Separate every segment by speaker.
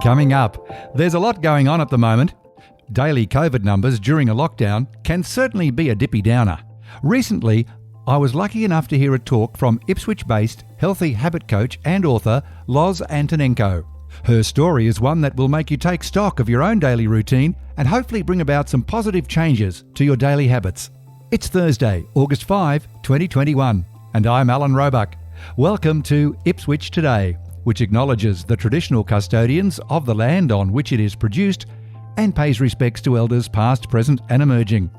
Speaker 1: Coming up, there's a lot going on at the moment. Daily COVID numbers during a lockdown can certainly be a dippy downer. Recently, I was lucky enough to hear a talk from Ipswich-based healthy habit coach and author Loz Antonenko. Her story is one that will make you take stock of your own daily routine and hopefully bring about some positive changes to your daily habits. It's Thursday, August 5, 2021, and I'm Alan Roebuck. Welcome to Ipswich Today, which acknowledges the traditional custodians of the land on which it is produced and pays respects to elders past, present and emerging.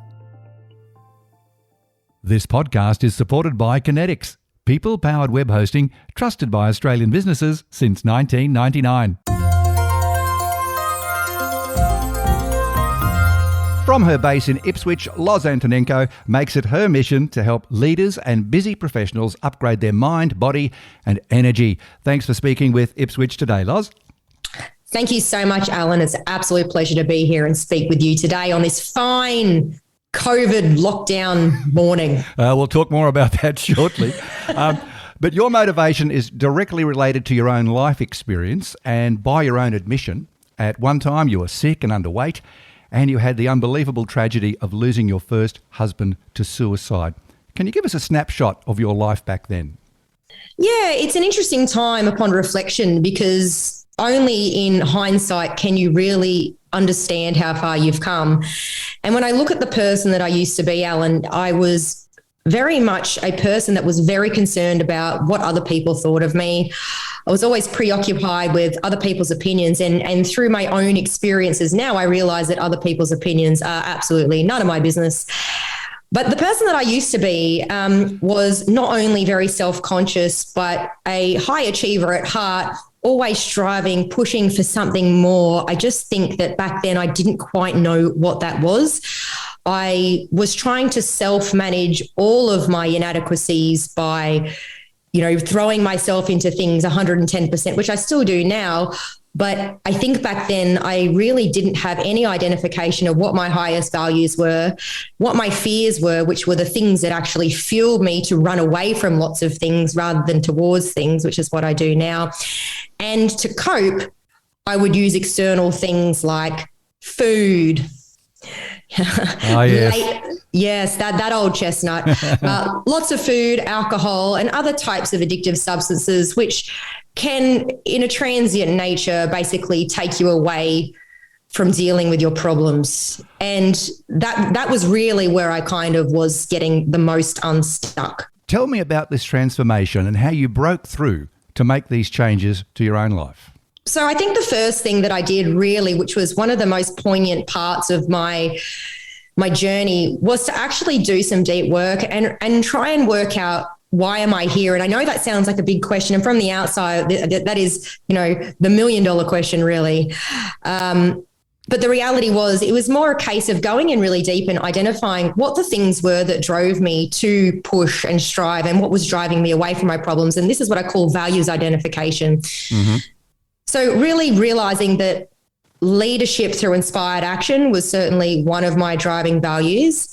Speaker 1: This podcast is supported by Kinetics, people-powered web hosting trusted by Australian businesses since 1999. From her base in Ipswich, Loz Antonenko makes it her mission to help leaders and busy professionals upgrade their mind, body and energy. Thanks for speaking with Ipswich Today, Loz.
Speaker 2: Thank you so much, Alan. It's an absolute pleasure to be here and speak with you today on this fine COVID lockdown morning.
Speaker 1: We'll talk more about that shortly. But your motivation is directly related to your own life experience, and by your own admission, at one time you were sick and underweight, and you had the unbelievable tragedy of losing your first husband to suicide. Can you give us a snapshot of your life back then?
Speaker 2: Yeah, it's an interesting time upon reflection, because only in hindsight can you really understand how far you've come. And when I look at the person that I used to be, Alan, I was very much a person that was very concerned about what other people thought of me. I was always preoccupied with other people's opinions, and through my own experiences now, I realize that other people's opinions are absolutely none of my business. But the person that I used to be was not only very self-conscious, but a high achiever at heart, always striving, pushing for something more. I just think that back then I didn't quite know what that was. I was trying to self-manage all of my inadequacies by, throwing myself into things 110%, which I still do now. But I think back then I really didn't have any identification of what my highest values were, what my fears were, which were the things that actually fueled me to run away from lots of things rather than towards things, which is what I do now. And to cope, I would use external things like food.
Speaker 1: Oh, yes.
Speaker 2: Yes, that old chestnut. Lots of food, alcohol, and other types of addictive substances, which can, in a transient nature, basically take you away from dealing with your problems. And that was really where I kind of was getting the most unstuck.
Speaker 1: Tell me about this transformation and how you broke through to make these changes to your own life.
Speaker 2: So I think the first thing that I did really, which was one of the most poignant parts of my journey, was to actually do some deep work and try and work out, why am I here? And I know that sounds like a big question. And from the outside, that is, the $1 million question, really. But the reality was, it was more a case of going in really deep and identifying what the things were that drove me to push and strive and what was driving me away from my problems. And this is what I call values identification. Mm-hmm. So really realizing that leadership through inspired action was certainly one of my driving values.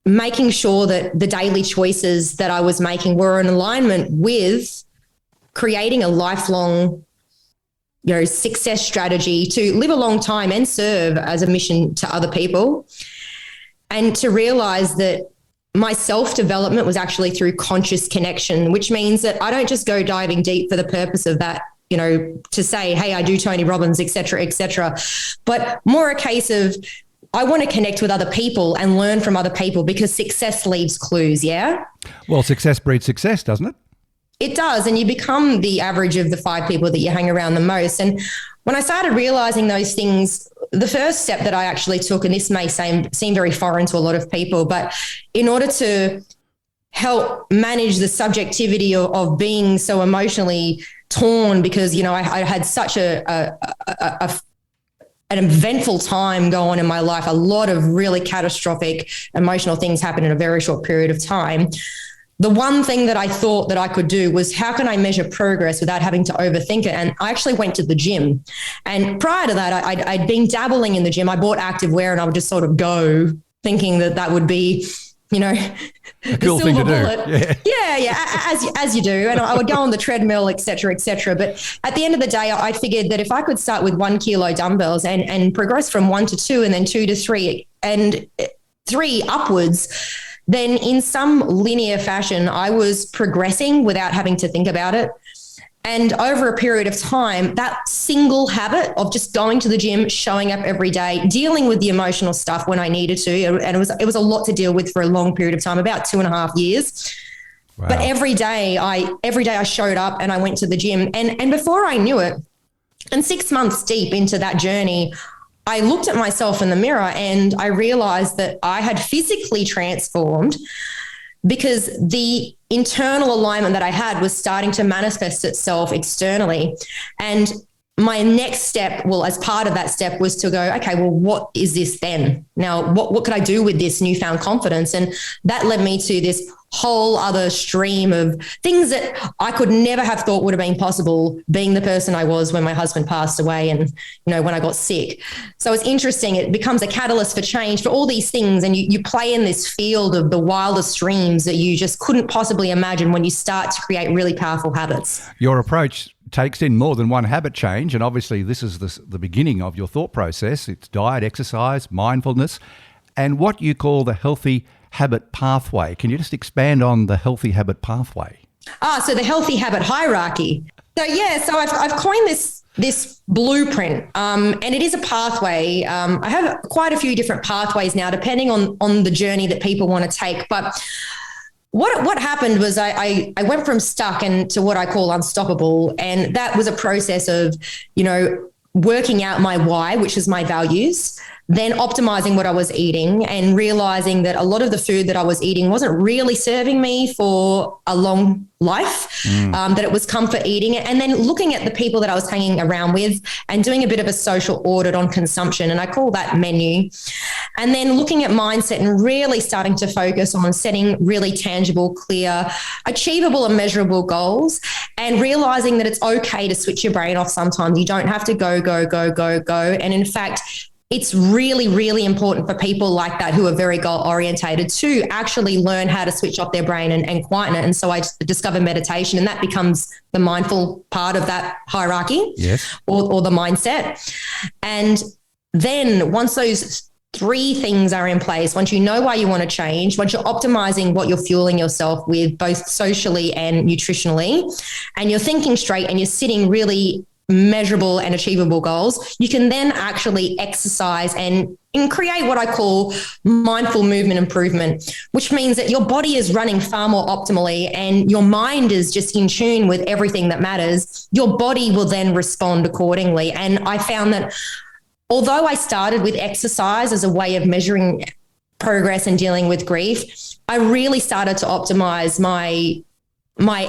Speaker 2: Making sure that the daily choices that I was making were in alignment with creating a lifelong, success strategy to live a long time and serve as a mission to other people. And to realize that my self-development was actually through conscious connection, which means that I don't just go diving deep for the purpose of that, to say, hey, I do Tony Robbins, et cetera, but more a case of, I want to connect with other people and learn from other people, because success leaves clues, yeah?
Speaker 1: Well, success breeds success, doesn't it?
Speaker 2: It does, and you become the average of the 5 people that you hang around the most. And when I started realizing those things, the first step that I actually took, and this may seem very foreign to a lot of people, but in order to help manage the subjectivity of being so emotionally torn, because, I had such an eventful time go on in my life, a lot of really catastrophic emotional things happen in a very short period of time. The one thing that I thought that I could do was, how can I measure progress without having to overthink it? And I actually went to the gym. And prior to that, I'd been dabbling in the gym. I bought active wear and I would just sort of go thinking that would be
Speaker 1: A cool thing to do.
Speaker 2: As you do. And I would go on the treadmill, et cetera. But at the end of the day, I figured that if I could start with 1 kilo dumbbells and progress from 1 to 2 and then 2 to 3 and 3 upwards, then in some linear fashion, I was progressing without having to think about it. And over a period of time, that single habit of just going to the gym, showing up every day, dealing with the emotional stuff when I needed to, and it was a lot to deal with for a long period of time, about 2.5 years. Wow. But every day I showed up and I went to the gym. And before I knew it, and 6 months deep into that journey, I looked at myself in the mirror and I realized that I had physically transformed because the internal alignment that I had was starting to manifest itself externally. And my next step, as part of that step, was to go, okay, well, what is this then? Now, what could I do with this newfound confidence? And that led me to this whole other stream of things that I could never have thought would have been possible, being the person I was when my husband passed away and, when I got sick. So it's interesting. It becomes a catalyst for change for all these things. And you play in this field of the wildest dreams that you just couldn't possibly imagine when you start to create really powerful habits.
Speaker 1: Your approach takes in more than one habit change. And obviously this is the beginning of your thought process. It's diet, exercise, mindfulness, and what you call the healthy habit pathway. Can you just expand on the healthy habit pathway?
Speaker 2: So the healthy habit hierarchy. So I've coined this blueprint, and it is a pathway. I have quite a few different pathways now, depending on the journey that people want to take. But what happened was I went from stuck and to what I call unstoppable, and that was a process of working out my why, which is my values, then optimizing what I was eating and realizing that a lot of the food that I was eating wasn't really serving me for a long life, that it was comfort eating. And then looking at the people that I was hanging around with and doing a bit of a social audit on consumption. And I call that menu. And then looking at mindset and really starting to focus on setting really tangible, clear, achievable and measurable goals, and realizing that it's okay to switch your brain off sometimes. You don't have to go. And in fact, it's really, really important for people like that who are very goal orientated to actually learn how to switch off their brain and quieten it. And so I discovered meditation, and that becomes the mindful part of that hierarchy,
Speaker 1: yes,
Speaker 2: or the mindset. And then once those 3 things are in place, once you know why you want to change, once you're optimizing what you're fueling yourself with, both socially and nutritionally, and you're thinking straight and you're sitting really measurable and achievable goals, you can then actually exercise and create what I call mindful movement improvement, which means that your body is running far more optimally and your mind is just in tune with everything that matters. Your body will then respond accordingly. And I found that although I started with exercise as a way of measuring progress and dealing with grief, I really started to optimize my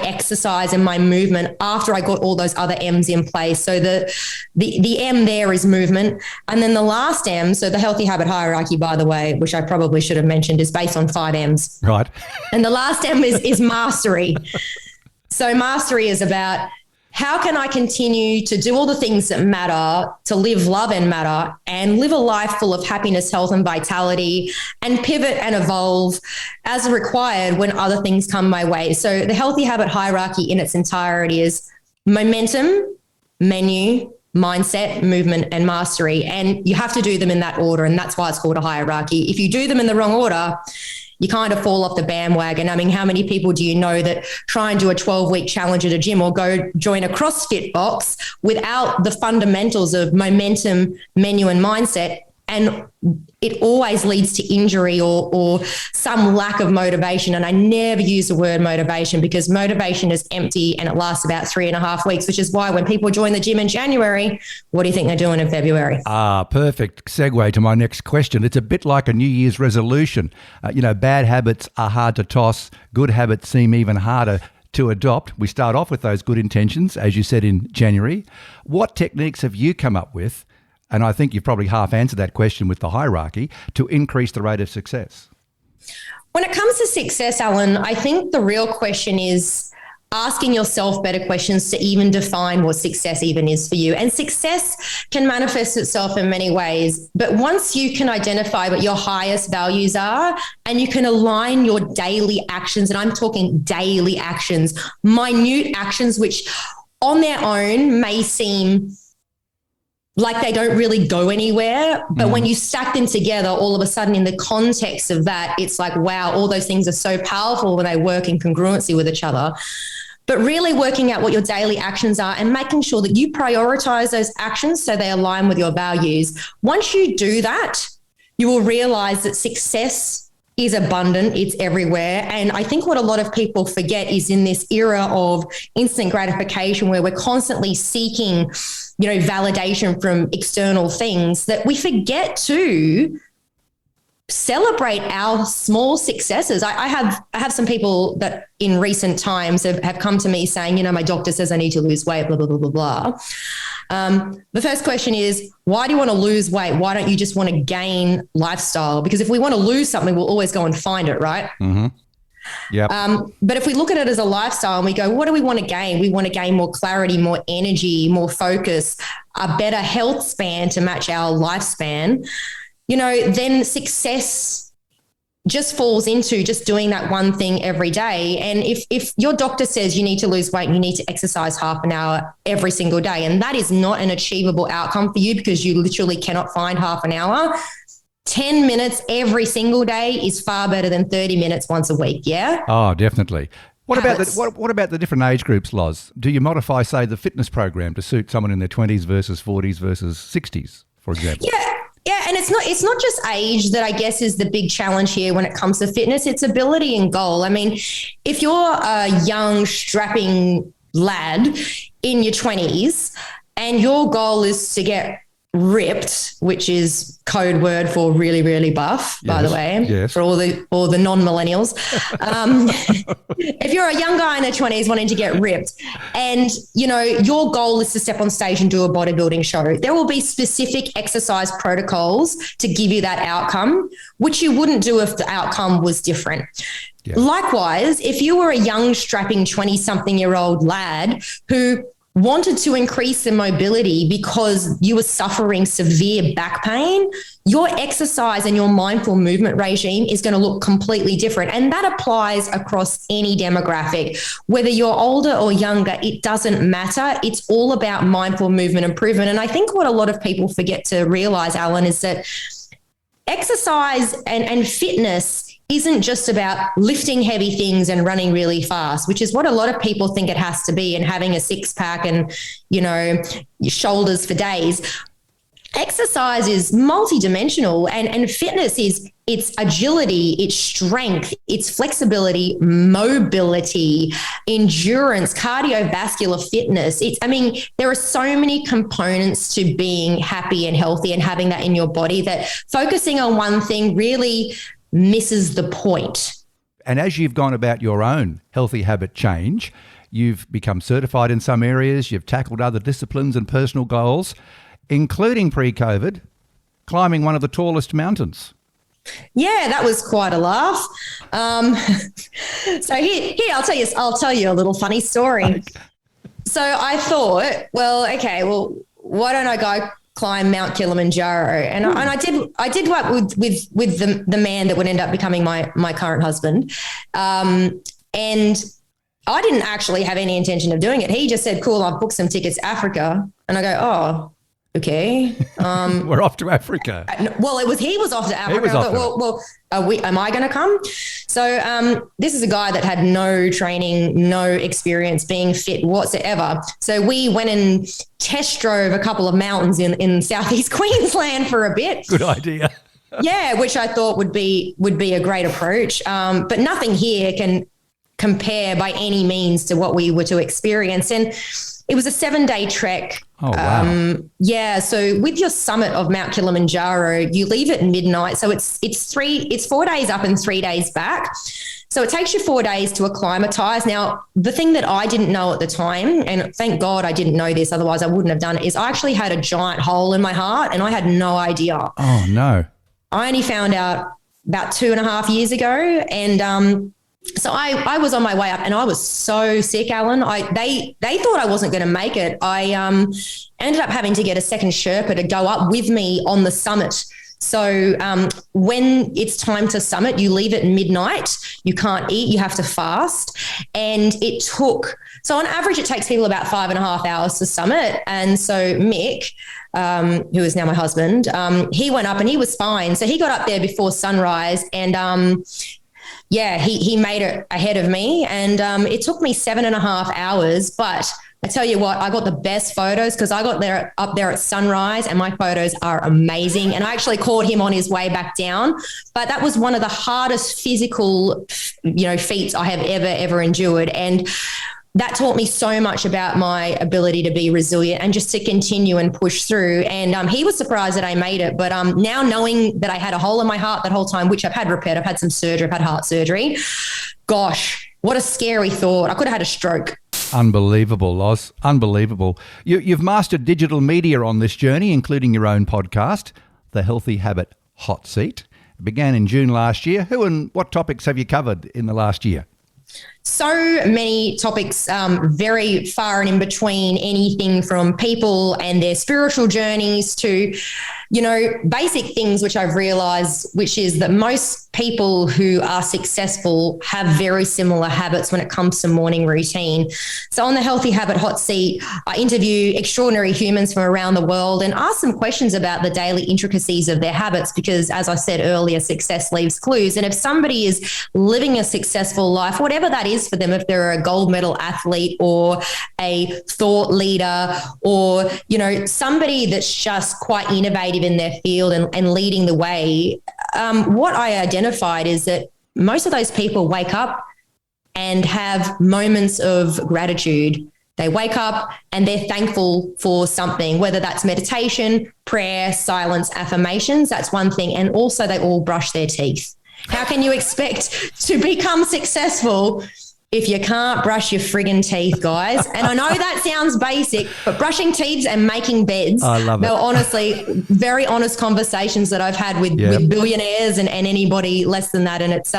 Speaker 2: exercise and my movement after I got all those other M's in place. So the M there is movement. And then the last M, so the healthy habit hierarchy, by the way, which I probably should have mentioned, is based on 5 M's.
Speaker 1: Right.
Speaker 2: And the last M is mastery. So mastery is about how can I continue to do all the things that matter, to live, love, and matter, and live a life full of happiness, health, and vitality, and pivot and evolve as required when other things come my way. So the healthy habit hierarchy in its entirety is momentum, menu, mindset, movement, and mastery. And you have to do them in that order. And that's why it's called a hierarchy. If you do them in the wrong order, you kind of fall off the bandwagon. I mean, how many people do you know that try and do a 12-week challenge at a gym or go join a CrossFit box without the fundamentals of momentum, menu, and mindset? And it always leads to injury or some lack of motivation. And I never use the word motivation, because motivation is empty and it lasts about 3.5 weeks, which is why when people join the gym in January, what do you think they're doing in February?
Speaker 1: Perfect segue to my next question. It's a bit like a New Year's resolution. Bad habits are hard to toss. Good habits seem even harder to adopt. We start off with those good intentions, as you said, in January. What techniques have you come up with, and I think you've probably half answered that question with the hierarchy, to increase the rate of success?
Speaker 2: When it comes to success, Alan, I think the real question is, asking yourself better questions to even define what success even is for you. And success can manifest itself in many ways. But once you can identify what your highest values are and you can align your daily actions, and I'm talking daily actions, minute actions, which on their own may seem like they don't really go anywhere. But when you stack them together, all of a sudden in the context of that, it's like, wow, all those things are so powerful when they work in congruency with each other. But really working out what your daily actions are and making sure that you prioritize those actions so they align with your values. Once you do that, you will realize that success is abundant. It's everywhere. And I think what a lot of people forget is in this era of instant gratification where we're constantly seeking, validation from external things, that we forget to celebrate our small successes. I have some people that in recent times have come to me saying, my doctor says I need to lose weight, blah, blah, blah, blah, blah. The first question is, why do you want to lose weight? Why don't you just want to gain lifestyle? Because if we want to lose something, we'll always go and find it, right?
Speaker 1: Mm-hmm. Yep.
Speaker 2: But if we look at it as a lifestyle and we go, what do we want to gain? We want to gain more clarity, more energy, more focus, a better health span to match our lifespan. Then success just falls into just doing that one thing every day. And if your doctor says you need to lose weight and you need to exercise half an hour every single day, and that is not an achievable outcome for you because you literally cannot find half an hour, 10 minutes every single day is far better than 30 minutes once a week. Yeah.
Speaker 1: Oh, definitely. What about the different age groups, Loz? Do you modify, say, the fitness program to suit someone in their 20s versus 40s versus 60s, for example?
Speaker 2: Yeah, and it's not just age that I guess is the big challenge here when it comes to fitness. It's ability and goal. I mean, if you're a young, strapping lad in your 20s and your goal is to get ripped, which is code word for really, really buff, by the way, for all the non-millennials. If you're a young guy in their 20s wanting to get ripped and, your goal is to step on stage and do a bodybuilding show, there will be specific exercise protocols to give you that outcome, which you wouldn't do if the outcome was different. Yeah. Likewise, if you were a young, strapping 20-something-year-old lad who wanted to increase the mobility because you were suffering severe back pain, your exercise and your mindful movement regime is going to look completely different. And that applies across any demographic. Whether you're older or younger, it doesn't matter. It's all about mindful movement improvement. And I think what a lot of people forget to realize, Alan, is that exercise and fitness isn't just about lifting heavy things and running really fast, which is what a lot of people think it has to be, and having a six pack and, your shoulders for days. Exercise is multidimensional and fitness is it's agility, it's strength, it's flexibility, mobility, endurance, cardiovascular fitness. There are so many components to being happy and healthy and having that in your body that focusing on one thing really misses the point.
Speaker 1: And as you've gone about your own healthy habit change, you've become certified in some areas, you've tackled other disciplines and personal goals, including pre-COVID, climbing one of the tallest mountains.
Speaker 2: Yeah, that was quite a laugh. So here, I'll tell you a little funny story. Okay. So I thought, why don't I go climb Mount Kilimanjaro? And I did work with the man that would end up becoming my current husband. And I didn't actually have any intention of doing it. He just said, cool, I've booked some tickets to Africa. And I go, oh, okay.
Speaker 1: We're off to Africa.
Speaker 2: Well, he was off to Africa. Am I going to come? So this is a guy that had no training, no experience being fit whatsoever. So we went and test drove a couple of mountains in southeast Queensland for a bit.
Speaker 1: Good idea.
Speaker 2: Yeah, which I thought would be a great approach. But nothing here can compare by any means to what we were to experience. And it was a 7-day trek.
Speaker 1: Oh, wow.
Speaker 2: So with your summit of Mount Kilimanjaro, you leave at midnight. So it's 4 days up and 3 days back. So it takes you 4 days to acclimatize. Now, the thing that I didn't know at the time, and thank God I didn't know this, otherwise I wouldn't have done it, is I actually had a giant hole in my heart and I had no idea.
Speaker 1: Oh, no.
Speaker 2: I only found out about 2.5 years ago. And So I was on my way up and I was so sick, Alan. They thought I wasn't going to make it. I ended up having to get a second Sherpa to go up with me on the summit. So when it's time to summit, you leave at midnight. You can't eat. You have to fast. And it took, so on average, it takes people about 5.5 hours to summit. And so Mick, who is now my husband, he went up and he was fine. So he got up there before sunrise and he made it ahead of me. And it took me 7.5 hours, but I tell you what, I got the best photos because I got there up there at sunrise and my photos are amazing. And I actually caught him on his way back down. But that was one of the hardest physical, feats I have ever endured. And that taught me so much about my ability to be resilient and just to continue and push through. And he was surprised that I made it. But now knowing that I had a hole in my heart that whole time, which I've had repaired, I've had some surgery, I've had heart surgery. Gosh, what a scary thought. I could have had a stroke.
Speaker 1: Unbelievable, Loz. Unbelievable. You've mastered digital media on this journey, including your own podcast, The Healthy Habit Hot Seat. It began in June last year. Who and what topics have you covered in the last year?
Speaker 2: So many topics, very far and in between, anything from people and their spiritual journeys to, basic things which I've realized, which is that most people who are successful have very similar habits when it comes to morning routine. So on the Healthy Habit Hot Seat, I interview extraordinary humans from around the world and ask some questions about the daily intricacies of their habits because, as I said earlier, success leaves clues. And if somebody is living a successful life, whatever that is for them, if they're a gold medal athlete or a thought leader or, somebody that's just quite innovative in their field and leading the way, what I identified is that most of those people wake up and have moments of gratitude. They wake up and they're thankful for something, whether that's meditation, prayer, silence, affirmations, that's one thing. And also they all brush their teeth. How can you expect to become successful if you can't brush your friggin' teeth, guys? And I know that sounds basic, but brushing teeth and making beds,
Speaker 1: I love it.
Speaker 2: They're honestly very honest conversations that I've had with billionaires and anybody less than that. And it's,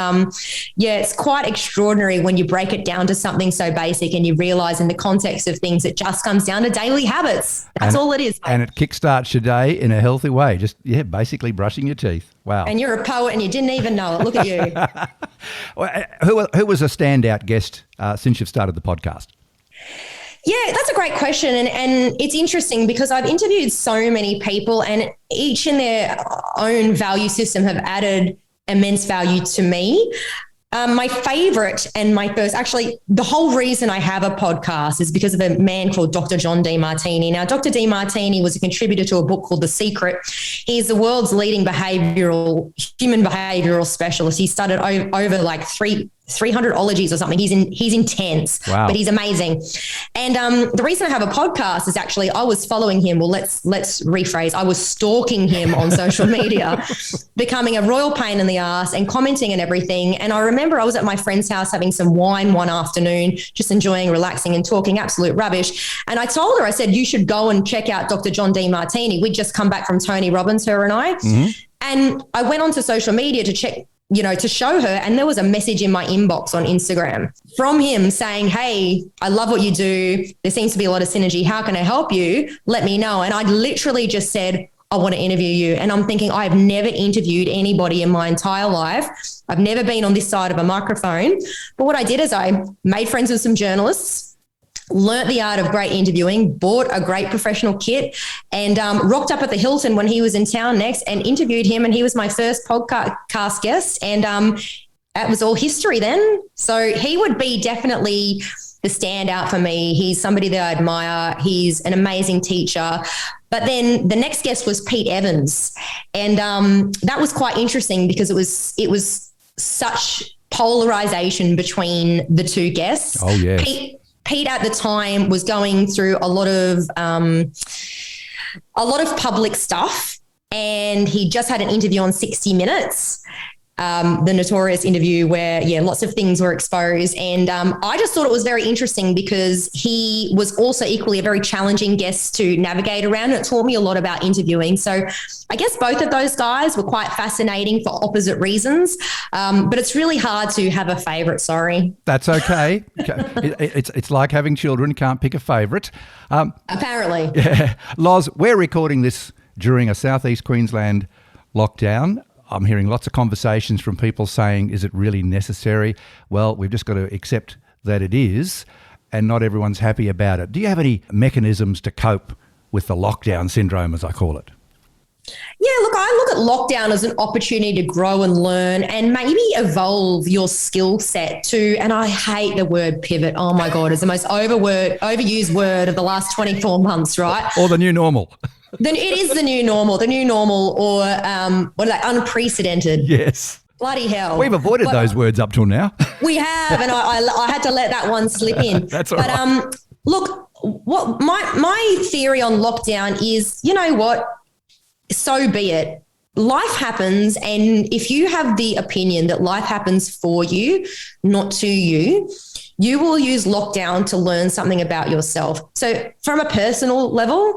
Speaker 2: it's quite extraordinary when you break it down to something so basic and you realize in the context of things, it just comes down to daily habits. That's all it is.
Speaker 1: And it kickstarts your day in a healthy way. Just, basically brushing your teeth. Wow.
Speaker 2: And you're a poet and you didn't even know it. Look at you.
Speaker 1: Who was a standout guest since you've started the podcast?
Speaker 2: Yeah, that's a great question. And it's interesting because I've interviewed so many people and each in their own value system have added immense value to me. My favorite and my first, actually, the whole reason I have a podcast is because of a man called Dr. John Demartini. Now, Dr. Demartini was a contributor to a book called The Secret. He's the world's leading human behavioral specialist. He studied over like 300 ologies or something. He's intense,
Speaker 1: wow.
Speaker 2: But he's amazing. And the reason I have a podcast is actually I was following him. Well, let's rephrase. I was stalking him on social media, becoming a royal pain in the ass and commenting and everything. And I remember I was at my friend's house having some wine one afternoon, just enjoying, relaxing and talking absolute rubbish. And I told her, I said, you should go and check out Dr. John Demartini. We'd just come back from Tony Robbins, her and I. Mm-hmm. And I went onto social media to check, to show her. And there was a message in my inbox on Instagram from him saying, hey, I love what you do. There seems to be a lot of synergy. How can I help you? Let me know. And I literally just said, I want to interview you. And I'm thinking, I've never interviewed anybody in my entire life. I've never been on this side of a microphone. But what I did is I made friends with some journalists, learnt the art of great interviewing, bought a great professional kit and rocked up at the Hilton when he was in town next and interviewed him. And he was my first podcast guest. And that was all history then. So he would be definitely the standout for me. He's somebody that I admire. He's an amazing teacher. But then the next guest was Pete Evans. And that was quite interesting because it was such polarization between the two guests.
Speaker 1: Oh, yes.
Speaker 2: Pete at the time was going through a lot of public stuff, and he just had an interview on 60 Minutes. the notorious interview where, lots of things were exposed. And I just thought it was very interesting because he was also equally a very challenging guest to navigate around. And it taught me a lot about interviewing. So I guess both of those guys were quite fascinating for opposite reasons. But it's really hard to have a favourite, sorry.
Speaker 1: That's okay. It's like having children, you can't pick a favourite.
Speaker 2: Apparently.
Speaker 1: Yeah. Loz, we're recording this during a southeast Queensland lockdown. I'm hearing lots of conversations from people saying, is it really necessary? Well, we've just got to accept that it is, and not everyone's happy about it. Do you have any mechanisms to cope with the lockdown syndrome, as I call it?
Speaker 2: Yeah, look, I look at lockdown as an opportunity to grow and learn and maybe evolve your skill set to, and I hate the word pivot. Oh my God, it's the most overused word of the last 24 months, right?
Speaker 1: Or the new normal.
Speaker 2: Then it is the new normal, or unprecedented.
Speaker 1: Yes.
Speaker 2: Bloody hell.
Speaker 1: We've avoided those words up till now.
Speaker 2: We have, and I had to let that one slip in.
Speaker 1: That's all right.
Speaker 2: Look, what my theory on lockdown is, you know what? So be it. Life happens, and if you have the opinion that life happens for you, not to you, you will use lockdown to learn something about yourself. So from a personal level,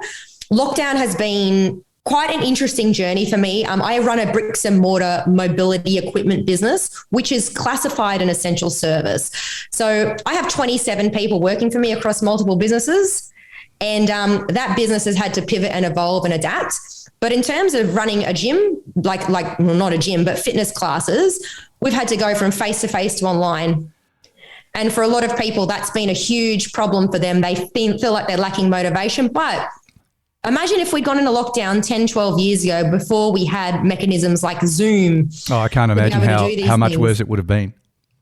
Speaker 2: lockdown has been quite an interesting journey for me. I run a bricks and mortar mobility equipment business, which is classified an essential service. So I have 27 people working for me across multiple businesses, and that business has had to pivot and evolve and adapt. But in terms of running a gym, not a gym, but fitness classes, we've had to go from face-to-face to online. And for a lot of people, that's been a huge problem for them. They feel like they're lacking motivation. But imagine if we'd gone into lockdown 10, 12 years ago before we had mechanisms like Zoom.
Speaker 1: Oh, I can't imagine how much worse it would have been.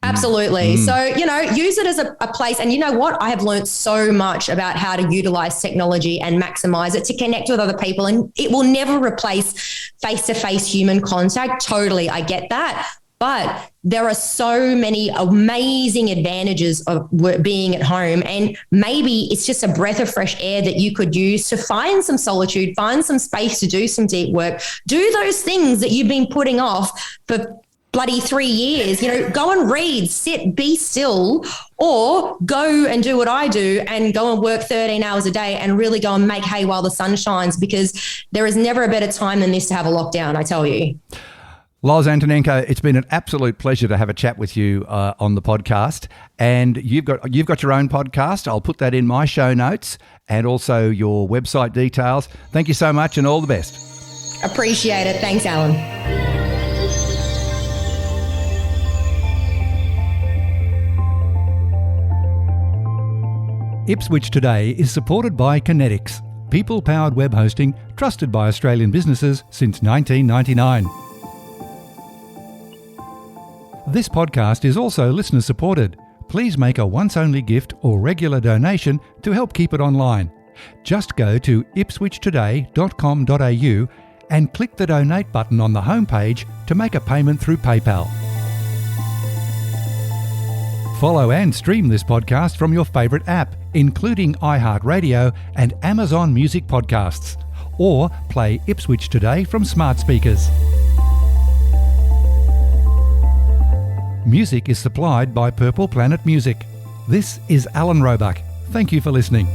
Speaker 2: Absolutely. So, use it as a place. And you know what? I have learned so much about how to utilize technology and maximize it to connect with other people. And it will never replace face-to-face human contact. Totally. I get that. But there are so many amazing advantages of being at home. And maybe it's just a breath of fresh air that you could use to find some solitude, find some space to do some deep work, do those things that you've been putting off for bloody 3 years, go and read, sit, be still, or go and do what I do and go and work 13 hours a day and really go and make hay while the sun shines, because there is never a better time than this to have a lockdown, I tell you.
Speaker 1: Loz Antonenko, it's been an absolute pleasure to have a chat with you on the podcast. And you've got your own podcast. I'll put that in my show notes and also your website details. Thank you so much and all the best.
Speaker 2: Appreciate it. Thanks, Alan.
Speaker 1: Ipswich Today is supported by Kinetics, people-powered web hosting trusted by Australian businesses since 1999. This podcast is also listener-supported. Please make a once-only gift or regular donation to help keep it online. Just go to ipswichtoday.com.au and click the donate button on the homepage to make a payment through PayPal. Follow and stream this podcast from your favourite app, including iHeartRadio and Amazon Music Podcasts, or play Ipswich Today from smart speakers. Music is supplied by Purple Planet Music. This is Alan Roebuck. Thank you for listening.